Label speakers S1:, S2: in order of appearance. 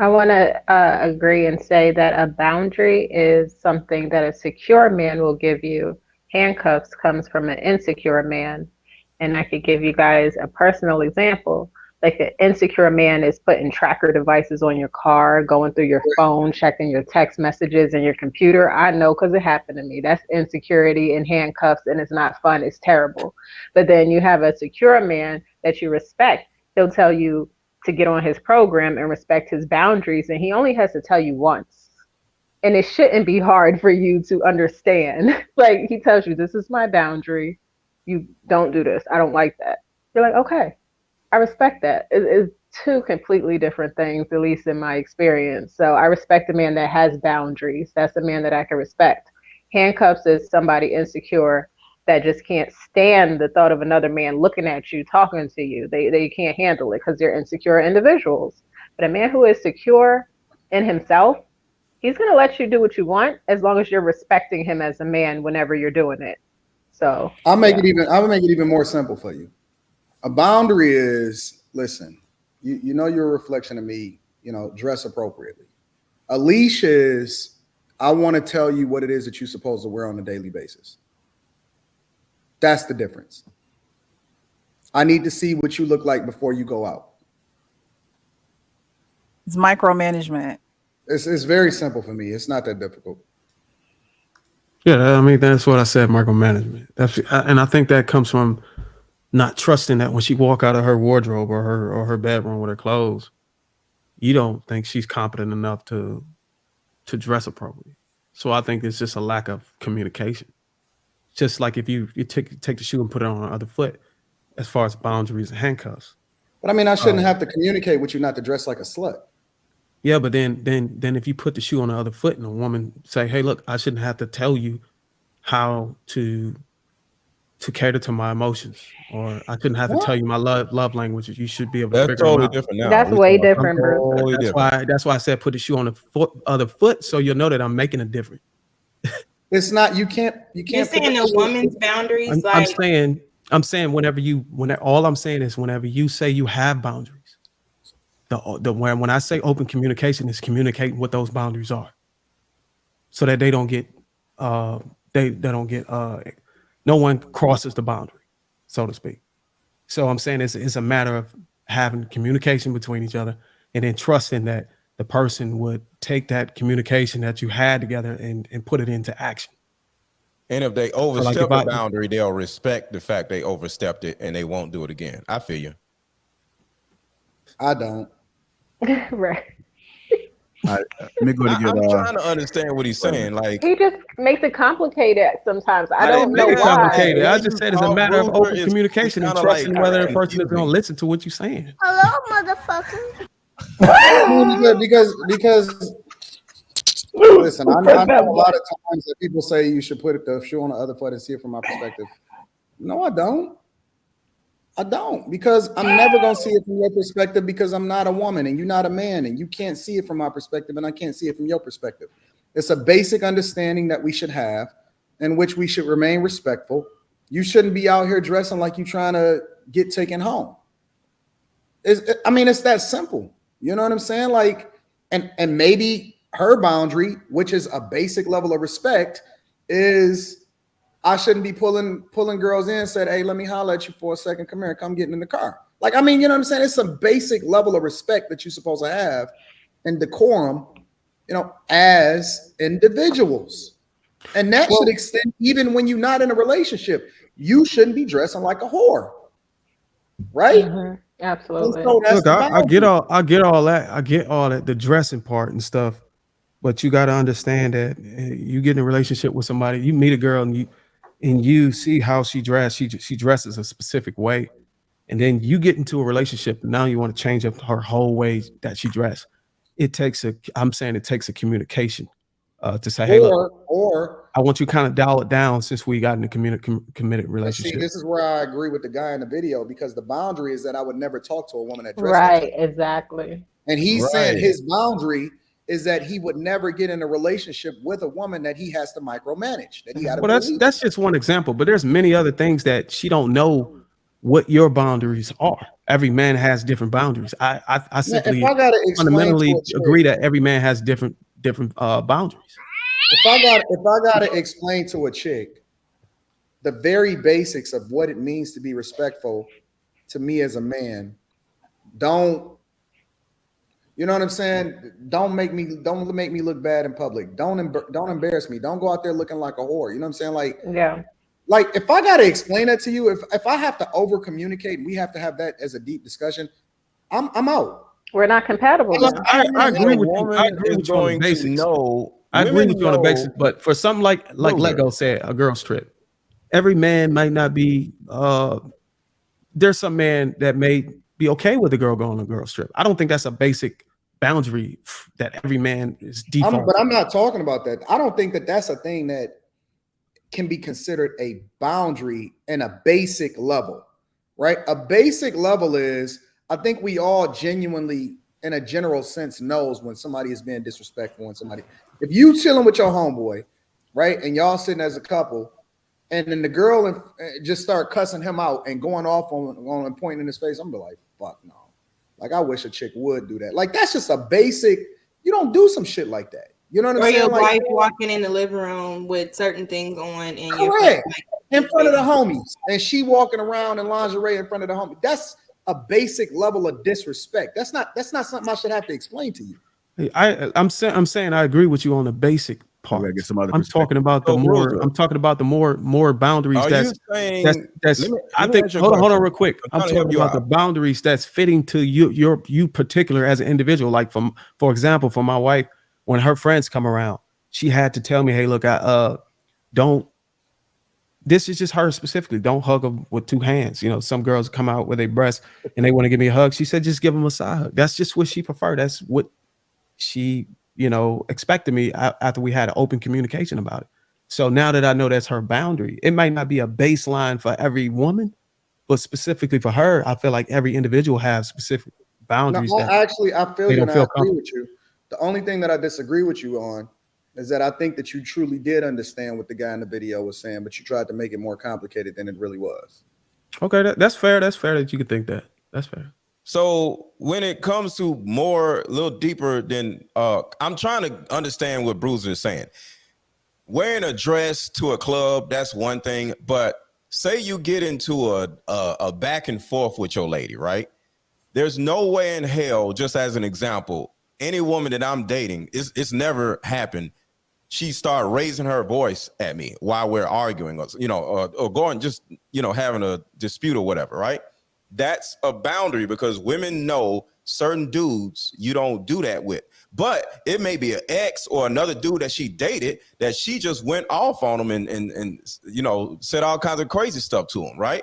S1: I want to agree and say that a boundary is something that a secure man will give you. Handcuffs comes from an insecure man. And I could give you guys a personal example. Like an insecure man is putting tracker devices on your car, going through your phone, checking your text messages and your computer. I know because it happened to me. That's insecurity in handcuffs, and it's not fun. It's terrible. But then you have a secure man that you respect. He'll tell you to get on his program and respect his boundaries, and he only has to tell you once. And it shouldn't be hard for you to understand. Like he tells you, this is my boundary. You don't do this. I don't like that. You're like, okay, I respect that. It's two completely different things, at least in my experience. So I respect a man that has boundaries. That's a man that I can respect. Handcuffs is somebody insecure that just can't stand the thought of another man looking at you, talking to you. They can't handle it because they're insecure individuals. But a man who is secure in himself, he's going to let you do what you want as long as you're respecting him as a man whenever you're doing it. So
S2: I'll make it even more simple for you. A boundary is, listen, you know you're a reflection of me, dress appropriately. A leash is, I want to tell you what it is that you're supposed to wear on a daily basis. That's the difference. I need to see what you look like before you go out.
S3: It's micromanagement.
S2: It's very simple for me. It's not that difficult.
S4: Yeah, I mean that's what I said, micromanagement. And I think that comes from not trusting that when she walk out of her wardrobe or her bedroom with her clothes, you don't think she's competent enough to dress appropriately. So I think it's just a lack of communication. Just like if you take the shoe and put it on the other foot, as far as boundaries and handcuffs.
S2: But I mean, I shouldn't have to communicate with you not to dress like a slut.
S4: Yeah, but then if you put the shoe on the other foot and a woman say, "Hey, look, I shouldn't have to tell you how to cater to my emotions, or I shouldn't have to tell you my love languages. You should be able to figure them out."
S5: Different now.
S1: that's way different, Bruce.
S4: That's why I said put the shoe on the other foot, so you'll know that I'm making a difference.
S2: It's not. You can't.
S6: You're saying a woman's boundaries.
S4: I'm saying whenever all I'm saying is whenever you say you have boundaries, when I say open communication is communicating what those boundaries are, so that they don't get no one crosses the boundary, so to speak. So I'm saying it's a matter of having communication between each other and then trusting that the person would take that communication that you had together and put it into action.
S5: And if they overstep a boundary, they'll respect the fact they overstepped it and they won't do it again. I feel you.
S2: I don't.
S1: Right.
S7: Let me go to get.
S5: I'm trying to understand what he's saying. Like
S1: He just makes it complicated sometimes. I don't know
S4: It's
S1: why.
S4: complicated. I just said it's a matter of open communication and trusting whether the person is going to listen to what you're saying.
S8: Hello, motherfucker.
S2: because listen, I know a lot of times that people say you should put the shoe on the other foot and see it from my perspective. No, I don't. Because I'm never going to see it from your perspective because I'm not a woman and you're not a man and you can't see it from my perspective and I can't see it from your perspective. It's a basic understanding that we should have in which we should remain respectful. You shouldn't be out here dressing like you're trying to get taken home. It's that simple. You know what I'm saying? Like, and maybe her boundary, which is a basic level of respect, is I shouldn't be pulling girls in and said, "Hey, let me holler at you for a second. Come here, come get in the car." Like, you know what I'm saying? It's a basic level of respect that you're supposed to have and decorum, as individuals. And that should extend even when you're not in a relationship. You shouldn't be dressing like a whore. Right?
S1: Mm-hmm. Absolutely.
S2: So
S4: Look, I get all that. I get all that, the dressing part and stuff. But you got to understand that you get in a relationship with somebody, you meet a girl and you see how she dresses. She dresses a specific way, and then you get into a relationship. And now you want to change up her whole way that she dressed. I'm saying it takes a communication to say, "Hey, look, I want you to kind of dial it down since we got in a committed relationship."
S2: See, this is where I agree with the guy in the video because the boundary is that I would never talk to a woman that dresses.
S1: Right, exactly.
S2: And he's saying his boundary is that he would never get in a relationship with a woman that he has to micromanage. That he got to.
S4: Well, that's just one example, but there's many other things that she don't know what your boundaries are. every man has different boundaries. I simply
S2: If I gotta explain
S4: fundamentally
S2: to a chick,
S4: agree that every man has different boundaries.
S2: if I gotta explain to a chick the very basics of what it means to be respectful to me as a man, don't you know what I'm saying? Don't make me look bad in public. Don't embarrass me. Don't go out there looking like a whore. You know what I'm saying?
S1: Yeah.
S2: Like if I gotta explain that to you, if I have to over communicate, we have to have that as a deep discussion. I'm out.
S1: We're not compatible then.
S4: I agree with you. I
S5: Woman
S4: agree
S5: is
S4: with you on the
S5: going to
S4: basics.
S5: know.
S4: I agree
S5: Women
S4: with you on the basics,
S5: know.
S4: but for something like
S5: Loser.
S4: Lego said, a girl's trip, every man might not be. There's some man that may be okay with a girl going on a girl's trip. I don't think that's a basic boundary that every man is default.
S2: But I'm not talking about that. I don't think that that's a thing that can be considered a boundary in a basic level, right? A basic level is, I think we all genuinely, in a general sense, knows when somebody is being disrespectful. If you chilling with your homeboy, right, and y'all sitting as a couple, and then the girl just start cussing him out and going off on and pointing in his face, I'm be like, fuck no. Like, I wish a chick would do that. Like, that's just a basic. You don't do some shit like that. You know what I'm saying?
S6: Or your
S2: like,
S6: wife walking in the living room with certain things on, and
S2: correct, in front of the homies, and she walking around in lingerie in front of the homies. That's a basic level of disrespect. That's not something I should have to explain to you.
S4: I'm saying I agree with you on the basic part.
S7: Get some other
S4: I'm talking about the more boundaries.
S5: Are
S4: that's
S5: you saying?
S4: that's.
S5: Let me
S4: I think. Hold on, real quick. I'm
S5: trying to help
S4: talking
S5: you
S4: about the
S5: out.
S4: boundaries that's fitting to you particular as an individual. Like for example, for my wife, when her friends come around, she had to tell me, "Hey, look, don't." This is just her specifically. Don't hug them with two hands. You know, some girls come out with their breasts and they want to give me a hug. She said, just give them a side hug. That's just what she preferred. That's what she, expected me after we had an open communication about it. So now that I know that's her boundary, it might not be a baseline for every woman, but specifically for her, I feel like every individual has specific boundaries.
S2: No, I feel you and I agree with you. The only thing that I disagree with you on is that I think that you truly did understand what the guy in the video was saying, but you tried to make it more complicated than it really was.
S4: Okay, that's fair. That's fair that you could think that. That's fair.
S5: So when it comes to a little deeper than, I'm trying to understand what Bruiser is saying. Wearing a dress to a club, that's one thing. But say you get into a back and forth with your lady, right? There's no way in hell, just as an example, any woman that I'm dating, it's never happened. She started raising her voice at me while we're arguing, or going, just, having a dispute or whatever, right? That's a boundary because women know certain dudes you don't do that with. But it may be an ex or another dude that she dated that she just went off on him and said all kinds of crazy stuff to him, right?